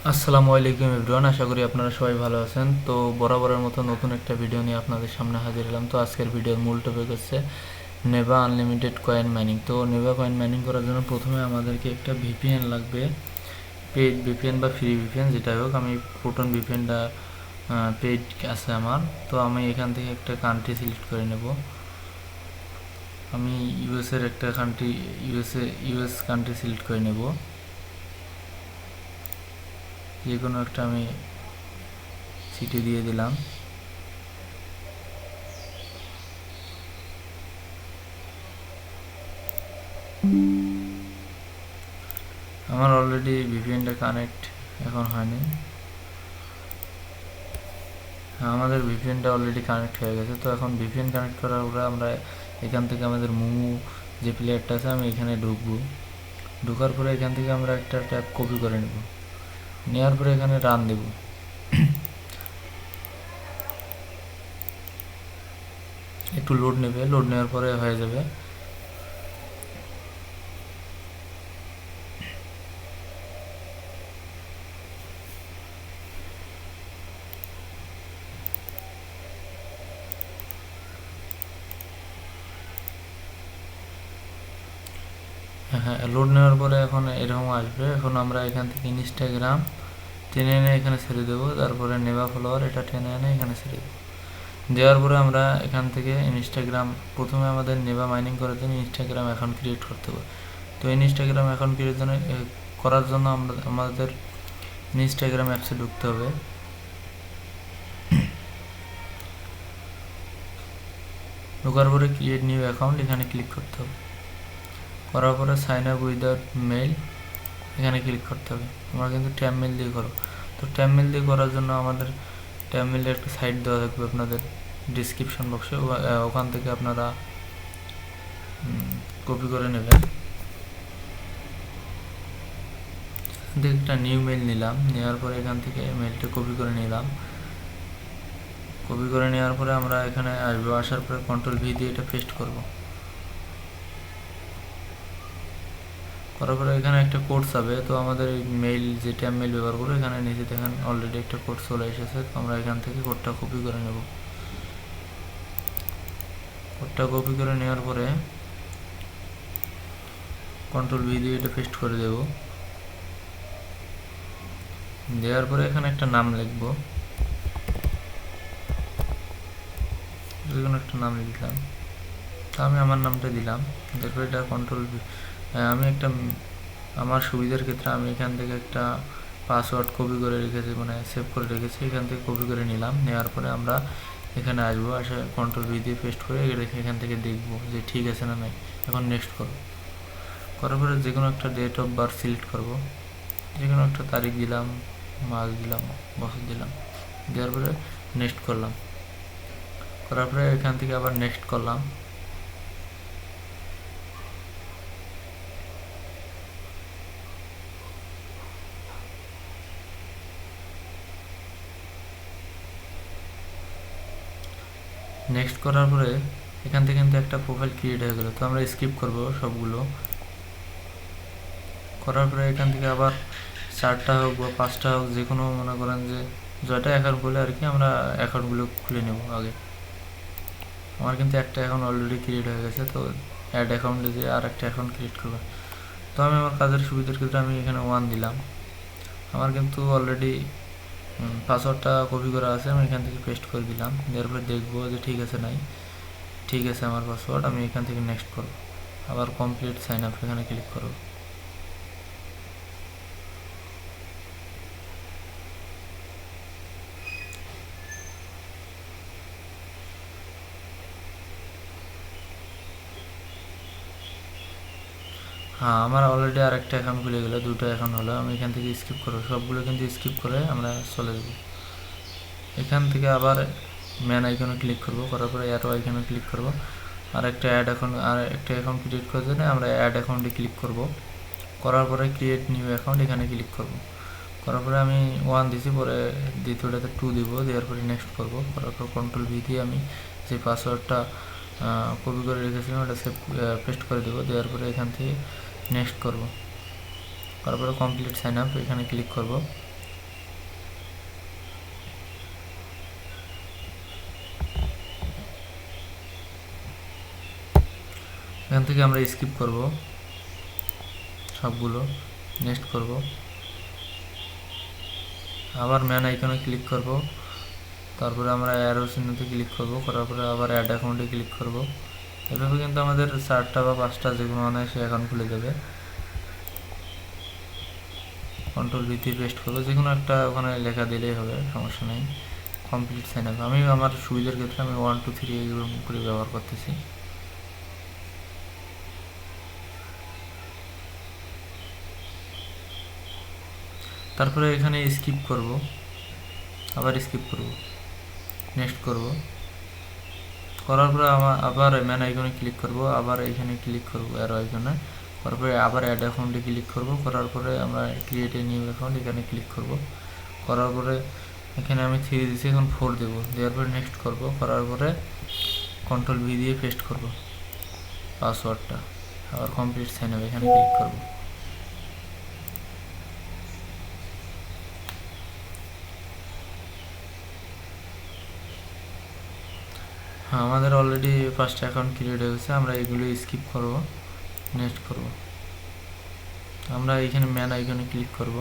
আসসালামু আলাইকুম এভরিওয়ান, আশা করি আপনারা সবাই ভালো আছেন। তো বরাবরের মতো নতুন একটা ভিডিও নিয়ে আপনাদের সামনে হাজির হলাম। তো আজকের ভিডিওর মূল টপিক হচ্ছে নেভা আনলিমিটেড কয়েন মাইনিং। তো নেভা কয়েন মাইনিং করার জন্য প্রথমে আমাদেরকে একটা ভিপিএন লাগবে, পেইড ভিপিএন বা ফ্রি ভিপিএন যেটাই হোক। আমি প্রোটন ভিপিএনটা পেইড আছে আমার। তো আমি এখান থেকে একটা কান্ট্রি সিলেক্ট করে নেব। আমি ইউএসের একটা কান্ট্রি ইউএস কান্ট্রি সিলেক্ট করে নেব। যে কোনো একটা আমি সিটি দিয়ে দিলাম। আমার অলরেডি ভিপিএনটা কানেক্ট এখন হয়নি। হ্যাঁ, আমাদের ভিপিএনটা অলরেডি কানেক্ট হয়ে গেছে। তো এখন ভিপিএন কানেক্ট করার পরে আমরা এখান থেকে আমাদের মোমো যে প্লেয়ারটা আছে আমি এখানে ঢুকবো। ঢোকার পরে এখান থেকে আমরা একটা ট্যাব কপি করে নেব। নেওয়ার পরে এখানে রান দেব। একটু লোড নেবে, লোড নেওয়ার পরে হয়ে যাবে। হ্যাঁ, লোড নেওয়ার পরে এখন এরকম আসবে। এখন আমরা এখান থেকে ইনস্টাগ্রাম টেনে এনে এখানে ছেড়ে দেবো। তারপরে নেভা ফলোয়ার এটা টেনে এনে এখানে ছেড়ে দেবো। দেওয়ার পরে আমরা এখান থেকে ইনস্টাগ্রাম, প্রথমে আমাদের নেভা মাইনিং করার জন্য ইনস্টাগ্রাম অ্যাকাউন্ট ক্রিয়েট করতে হবে। তো ইনস্টাগ্রাম অ্যাকাউন্ট ক্রিয়েট করার জন্য আমাদের ইনস্টাগ্রাম অ্যাপসে ঢুকতে হবে। ঢোকার পরে ক্রিয়েট নিউ অ্যাকাউন্ট এখানে ক্লিক করতে হবে। করার পরে সাইন আপ উইদাউট মেইল এখানে ক্লিক করতে হবে। আমরা কিন্তু ট্যাব মেল দিয়ে করো। তো ট্যাব মেল দিয়ে করার জন্য আমাদের ট্যাব মেলের একটা সাইট দেওয়া থাকবে আপনাদের ডিসক্রিপশন বক্সে। ওখান থেকে আপনারা কপি করে নেবেন। একটা নিউ মেল নিলাম, নেওয়ার পরে এখান থেকে মেলটা কপি করে নিলাম। কপি করে নেওয়ার পরে আমরা এখানে আসবো। আসার পরে কন্ট্রোল ভি দিয়ে এটা পেস্ট করব। করার পরে এখানে একটা কোড যাবে। তো আমাদের এই মেইল যেটা মেইল ব্যবহার করবো, এখানে নিচে দেখেন অলরেডি একটা কোড চলে এসেছে। তো আমরা এখান থেকে কোডটা কপি করে নেব। কোডটা কপি করে নেওয়ার পরে কন্ট্রোল ভি দিয়ে এটা পেস্ট করে দেব। দেওয়ার পরে এখানে একটা নাম লিখবো, যে কোনো একটা নাম লিখলাম। তো আমি আমার নামটা দিলাম। তারপরে এটা কন্ট্রোল আমি একটা আমার সুবিধার ক্ষেত্রে আমি এখান থেকে একটা পাসওয়ার্ড কপি করে রেখেছি, মানে সেভ করে রেখেছি। এখান থেকে কপি করে নিলাম। নেওয়ার পরে আমরা এখানে আসবো। আসে কন্ট্রোল ভি দিয়ে পেস্ট করে এখান থেকে দেখবো যে ঠিক আছে না নাই। এখন নেক্সট করব। করার পরে যে কোনো একটা ডেট অফ বার্থ সিলেক্ট করবো। যে কোনো একটা তারিখ দিলাম, মাস দিলাম, বছর দিলাম। দেওয়ার পরে নেক্সট করলাম। করার পরে এখান থেকে আবার নেক্সট করলাম। নেক্সট করার পরে এখান থেকে কিন্তু একটা প্রোফাইল ক্রিয়েট হয়ে গেল। তো আমরা স্কিপ করব সবগুলো। করার পরে এখান থেকে আবার 4টা হোক বা 5টা হোক, যে কোনো মনে করেন যে জয়টা অ্যাকাউন্ট বলে আর কি, আমরা অ্যাকাউন্টগুলো খুলে নেব আগে। আমার কিন্তু একটা অ্যাকাউন্ট অলরেডি ক্রিয়েট হয়ে গেছে। তো অ্যাড অ্যাকাউন্টে যে আর একটা অ্যাকাউন্ট ক্রিয়েট করবো। তো আমি আমার কাজের সুবিধার ক্ষেত্রে আমি এখানে 1 দিলাম। আমার কিন্তু অলরেডি পাসওয়ার্ডটা কপি করা আছে, আমি এখান থেকে পেস্ট করে দিলাম। এরপরে দেখবো যে ঠিক আছে নাই। ঠিক আছে আমার পাসওয়ার্ড। আমি এখান থেকে নেক্সট করব। আবার কমপ্লিট সাইন আপ এখানে ক্লিক করব। হ্যাঁ, আমার অলরেডি আর একটা অ্যাকাউন্ট খুলে গেলো, 2টো অ্যাকাউন্ট হলো। আমি এখান থেকে স্কিপ করবো সবগুলো, কিন্তু স্কিপ করে আমরা চলে যাব। এখান থেকে আবার ম্যান আইকনে ক্লিক করব। করার পরে অ্যারো আইকনে ক্লিক করব। আর একটা অ্যাকাউন্ট ক্রিয়েট করার জন্য আমরা অ্যাড অ্যাকাউন্টে ক্লিক করব। করার পরে ক্রিয়েট নিউ অ্যাকাউন্ট এখানে ক্লিক করব। করার পরে আমি 1 দিছি, পরে দ্বিতীয়টাতে 2 দিব। দেওয়ার পরে নেক্সট করব। করার পর কন্ট্রোল ভি দিয়ে আমি যে পাসওয়ার্ডটা কপি করে রেখেছিলাম ওটা পেস্ট করে দেবো। দেওয়ার পরে এখান থেকে নেক্সট করব। করার পরে কমপ্লিট সাইন আপ এখানে ক্লিক করব। থেকে আমরা স্কিপ করব সবগুলো, নেক্সট করব, আবার ম্যান আইকনে ক্লিক করব, তারপরে আমরা অ্যারো চিহ্নতে ক্লিক করব, করার পরে আবার অ্যাড অ্যাকাউন্টে ক্লিক করব। এভাবে কিন্তু আমাদের 4টা বা 5টা যেগুলো অনায়াসে অ্যাকাউন্ট খুলে যাবে। কন্ট্রোল ভিতে পেস্ট করবো, যে কোনো একটা ওখানে লেখা দিলেই হবে, সমস্যা নেই। কমপ্লিট সাইন আপ, আমি আমার সুবিধার ক্ষেত্রে আমি 1 2 3 এরকম করে ব্যবহার করতেছি। তারপরে এখানে স্কিপ করব, আবার স্কিপ করব, নেক্সট করব, করার পরে আবার ম্যান আইকনে ক্লিক করব, আবার এখানে ক্লিক করব অ্যারো আইকনে, তারপরে আবার অ্যাড অ্যাকাউন্টে ক্লিক করব, করার পরে আমরা ক্রিয়েট এ নিউ অ্যাকাউন্ট এখানে ক্লিক করব, করার পরে এখানে আমি 3 দিয়েছি, এখন 4 দেবো, দেওয়ার পরে নেক্সট করব, করার পরে কন্ট্রোল ভি দিয়ে পেস্ট করব পাসওয়ার্ডটা, আবার কমপ্লিট সাইন আপ এখানে ক্লিক করব। হ্যাঁ, আমাদের অলরেডি ফার্স্ট অ্যাকাউন্ট ক্রিয়েট হয়ে গেছে। আমরা এগুলো স্কিপ করব, নেক্সট করব, আমরা এখানে ম্যান আইকনে ক্লিক করব।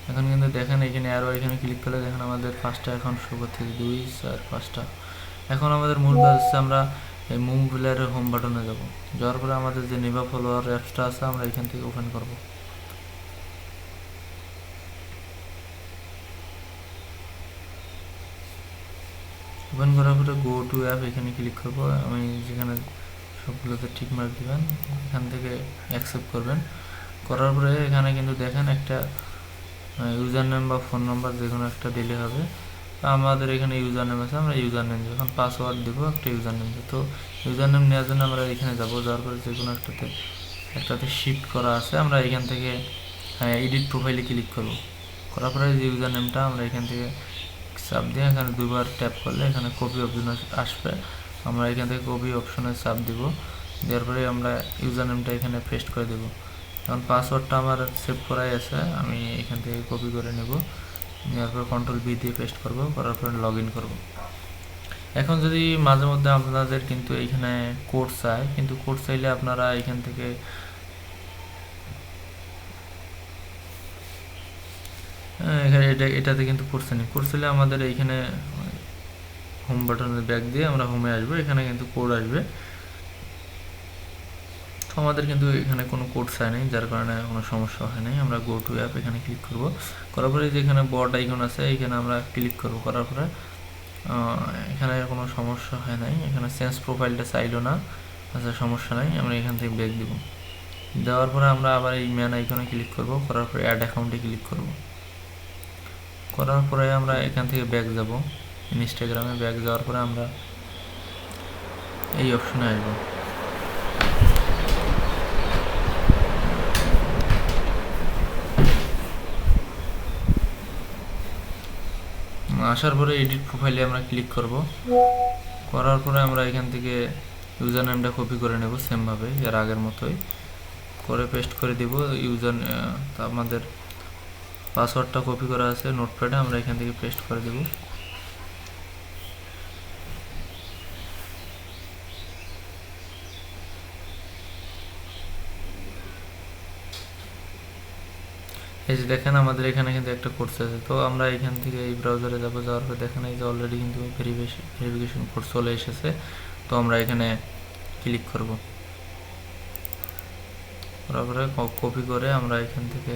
এখন কিন্তু দেখেন এখানে অ্যারো আইকনে ক্লিক করলে দেখেন আমাদের 5টা অ্যাকাউন্ট শো করতেছে, 2 4 5টা। এখন আমাদের মূল কাজ হচ্ছে আমরা এই মুভ প্লেয়ারের হোম বাটনে যাব, যাওয়ার পরে আমাদের যে নেভা ফলোয়ার অ্যাপসটা আছে আমরা এখান থেকে ওপেন করব। ওপেন করার পরে গো টু অ্যাপ এখানে ক্লিক করব, আমি যেখানে সবগুলোতে ঠিক মার্ক দিবেন, এখান থেকে অ্যাকসেপ্ট করবেন। করার পরে এখানে কিন্তু দেখেন একটা ইউজার নেম বা ফোন নাম্বার যে কোনো একটা দিলে হবে। আমাদের এখানে ইউজার নেম আছে, আমরা ইউজার নেম দেবো, এখন পাসওয়ার্ড দেবো, একটা ইউজার নেম দেবো। তো ইউজার নেম নেওয়ার জন্য আমরা এখানে যাবো, যাওয়ার পরে যে কোনো একটাতে শিফট করা আছে, আমরা এখান থেকে এডিট প্রোফাইলে ক্লিক করব। করার পরে যে ইউজার নেমটা আমরা এখান থেকে চাপ দিয়ে এখানে 2বার ট্যাপ করলে এখানে কপি অপশন আসবে, আমরা এখান থেকে কপি অপশনে চাপ দিব, দেওয়ার পরে আমরা ইউজার নেমটা এখানে পেস্ট করে দেবো। এখন পাসওয়ার্ডটা আমার সেভ করাই আছে, আমি এখান থেকে কপি করে নেব, নেওয়ার পর কন্ট্রোল ভি দিয়ে পেস্ট করব, করার পরে লগ ইন করবো। এখন যদি মাঝে মধ্যে আপনাদের কিন্তু এইখানে কোড চায়, কিন্তু কোড চাইলে আপনারা এখান থেকে এখানে এটাতে কিন্তু করছে না, করছিলে আমাদের এইখানে হোম বাটনে ব্যাক দিয়ে আমরা হোমে আসবো, এখানে কিন্তু কোড আসবে। তো আমাদের কিন্তু এখানে কোনো কোড চাই নেই, যার কারণে কোনো সমস্যা হয় নাই। আমরা গো টু অ্যাপ এখানে ক্লিক করব, করার পরে যেখানে বট আইকন আছে এখানে আমরা ক্লিক করব, করার পরে এখানে কোনো সমস্যা হয় নাই, এখানে চেঞ্জ প্রোফাইলটা চাইলো না, আচ্ছা সমস্যা নাই, আমরা এখান থেকে ব্যাক দিব। দেওয়ার পরে আমরা আবার এই ম্যান আইকনে ক্লিক করব, করার পরে অ্যাড অ্যাকাউন্টে ক্লিক করব, করার পরে আমরা এখান থেকে ব্যাক যাব, ইনস্টাগ্রামে ব্যাক যাওয়ার পরে আমরা এই অপশনে আসব। আসার পরে এডিট প্রোফাইলে আমরা ক্লিক করব, করার পরে আমরা এখান থেকে ইউজার নেমটা কপি করে নেব সেমভাবে এর আগের মতোই, করে পেস্ট করে দিব। আমাদের পাসওয়ার্ডটা কপি করা আছে নোটপ্যাডে, আমরা এখান থেকে পেস্ট করে দেব। এই যে দেখেন আমাদের এখানে কিন্তু একটা কোড আছে, তো আমরা এখান থেকে এই ব্রাউজারে যাব, যাওয়ার পর দেখেন এই যে অলরেডি কিন্তু ভেরিফিকেশন কোড চলে এসেছে। তো আমরা এখানে ক্লিক করব, করার পরে কপি করে আমরা এখান থেকে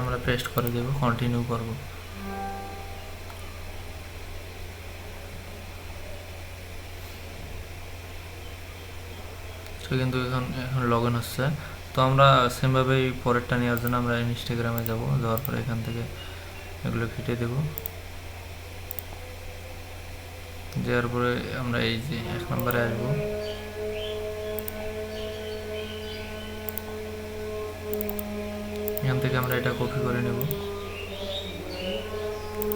আমরা পেস্ট করে দেব, কন্টিনিউ করব। তো কিন্তু এখন লগ ইন হচ্ছে। তো আমরা সেমভাবে পরেরটা নেওয়ার জন্য আমরা ইনস্টাগ্রামে যাব, যাওয়ার পরে এখান থেকে এগুলো কেটে দেব, দেওয়ার পরে আমরা এই যে 1 নম্বরে আসবো, এখান থেকে আমরা এটা কপি করে নেব।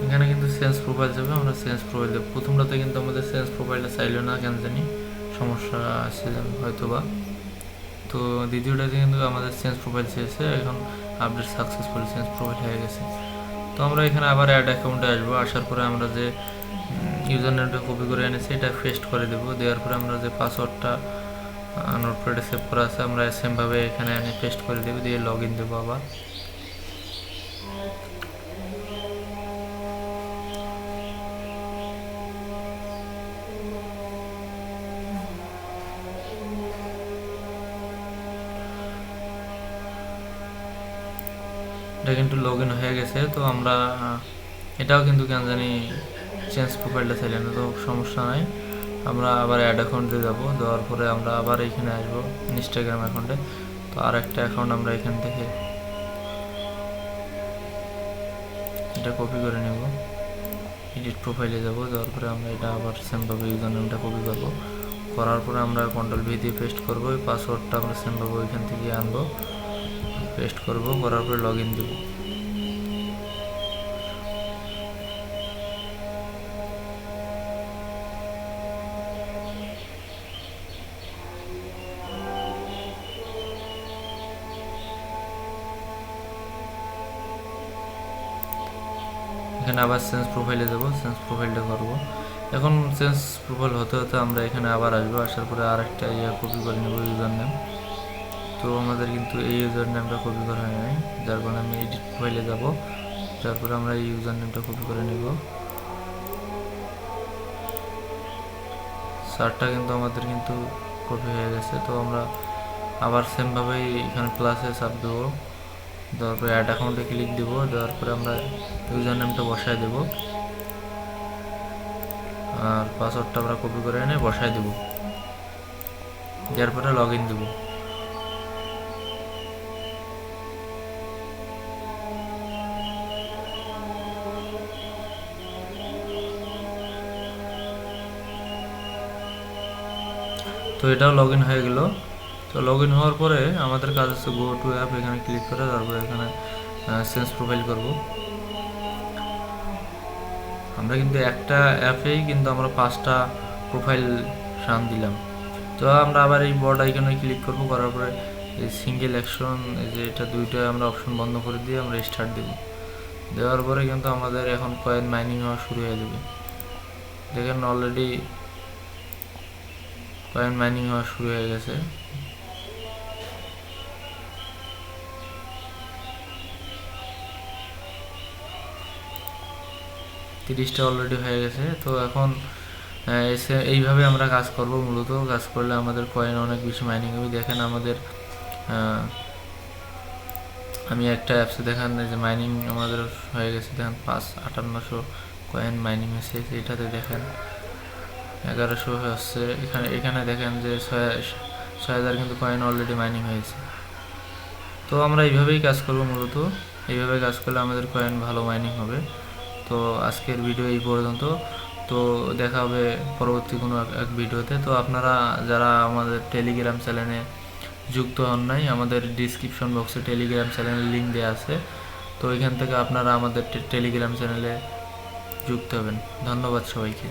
এখানে কিন্তু চেঞ্জ প্রোফাইল যাবে, আমরা চেঞ্জ প্রোফাইল দেবো। প্রথমটাতে কিন্তু আমাদের চেঞ্জ প্রোফাইলটা চাইলো না, কেন জানি সমস্যা আছে হয়তো বা। তো দ্বিতীয়টাতে কিন্তু আমাদের চেঞ্জ প্রোফাইল চেয়েছে, এখন আপডেট সাকসেসফুলি চেঞ্জ প্রোফাইল হয়ে গেছে। তো আমরা এখানে আবার অ্যাড অ্যাকাউন্টে আসবো, আসার পরে আমরা যে ইউজার নেমটা কপি করে এনেছি, এটা পেস্ট করে দেবো। দেওয়ার পরে আমরা যে পাসওয়ার্ডটা নোটপ্যাডে সেভ করা আছে আমরা সেমভাবে এখানে এনে পেস্ট করে দেবো, দিয়ে লগ ইন দেবো আবার। এটা কিন্তু লগ ইন হয়ে গেছে। তো আমরা এটাও কিন্তু কেন জানি চেঞ্জ প্রোফাইলটা চাইলে না, তো সমস্যা নাই। আমরা আবার অ্যাড অ্যাকাউন্টে যাবো, দেওয়ার পরে আমরা আবার এখানে আসবো ইনস্টাগ্রাম অ্যাকাউন্টে। তো আর একটা অ্যাকাউন্ট আমরা এখান থেকে এটা কপি করে নেব, এডিট প্রোফাইলে যাব। যাওয়ার পরে আমরা এটা আবার সেমভাবে ইউজার নেমটা কপি করবো, করার পরে আমরা কন্ট্রোল ভি দিয়ে পেস্ট করবো। এই পাসওয়ার্ডটা আমরা সেমভাবে ওইখান থেকে আনবো, পেস্ট করবো, করার পরে লগ ইন দেবো। এখানে আবার চেঞ্জ প্রোফাইলে যাব, চেঞ্জ প্রোফাইলটা করবো। এখন চেঞ্জ প্রোফাইল হতে হতে আমরা এখানে আবার আসবো, আসার পরে আর একটা কপি করে নেব ইউজার নেম। তো আমাদের কিন্তু এই ইউজার নেমটা কপি করা হয় নাই, যার কারণে আমি এডিট প্রোফাইলে যাব। তারপরে আমরা এই ইউজার নেমটা কপি করে নেব। সারটা কিন্তু আমাদের কিন্তু কপি হয়ে গেছে। তো আমরা আবার সেমভাবেই এখানে প্লাসে চাপ দেবো, দেওয়ার পরে অ্যাড অ্যাকাউন্টে ক্লিক দেব। দেওয়ার পরে আমরা ইউজার নেমটা বসায় দেব, আর পাসওয়ার্ডটা আমরা কপি করে এনে বসায় দেব। দেওয়ার পরে লগ ইন দেবো। তো এটাও লগ ইন হয়ে গেল। তো লগ ইন হওয়ার পরে আমাদের কাজ হচ্ছে গো টু অ্যাপ, এখানে ক্লিক করে তারপরে এখানে চেঞ্জ প্রোফাইল করব। আমরা কিন্তু একটা অ্যাপেই কিন্তু আমরা 5টা প্রোফাইল রান দিলাম। তো আমরা আবার এই বর্ড আইকনে ক্লিক করব, করার পরে এই সিঙ্গেল অ্যাকশন, এই যে এটা দুইটা আমরা অপশন বন্ধ করে দিয়ে আমরা স্টার্ট দেব। দেওয়ার পরে কিন্তু আমাদের এখন কয়েন মাইনিং হওয়া শুরু হয়ে যাবে। দেখেন অলরেডি কয়েন মাইনিং হওয়া শুরু হয়ে গেছে। তিরিশটা অলরেডি হয়ে গেছে। তো এখন এইভাবে আমরা কাজ করব। মূলত কাজ করলে আমাদের কয়েন অনেক বেশি মাইনিং হবে। দেখেন আমাদের আমি একটা অ্যাপসে দেখান যে মাইনিং আমাদের হয়ে গেছে, দেখেন 5800 কয়েন মাইনিং হয়েছে। এটাতে দেখেন 1100 হচ্ছে। এখানে দেখেন যে 6000 কিন্তু কয়েন অলরেডি মাইনিং হয়েছে। তো আমরা এইভাবেই কাজ করব, মূলত এইভাবে কাজ করলে আমাদের কয়েন ভালো মাইনিং হবে। তো আজকের ভিডিও এই পর্যন্ত। তো দেখা হবে পরবর্তী কোনো এক ভিডিওতে। তো আপনারা যারা আমাদের টেলিগ্রাম চ্যানেলে যুক্ত হন নাই, আমাদের ডিসক্রিপশন বক্সে টেলিগ্রাম চ্যানেলের লিঙ্ক দেওয়া আছে। তো ওইখান থেকে আপনারা আমাদের টেলিগ্রাম চ্যানেলে যুক্ত হবেন। ধন্যবাদ সবাইকে।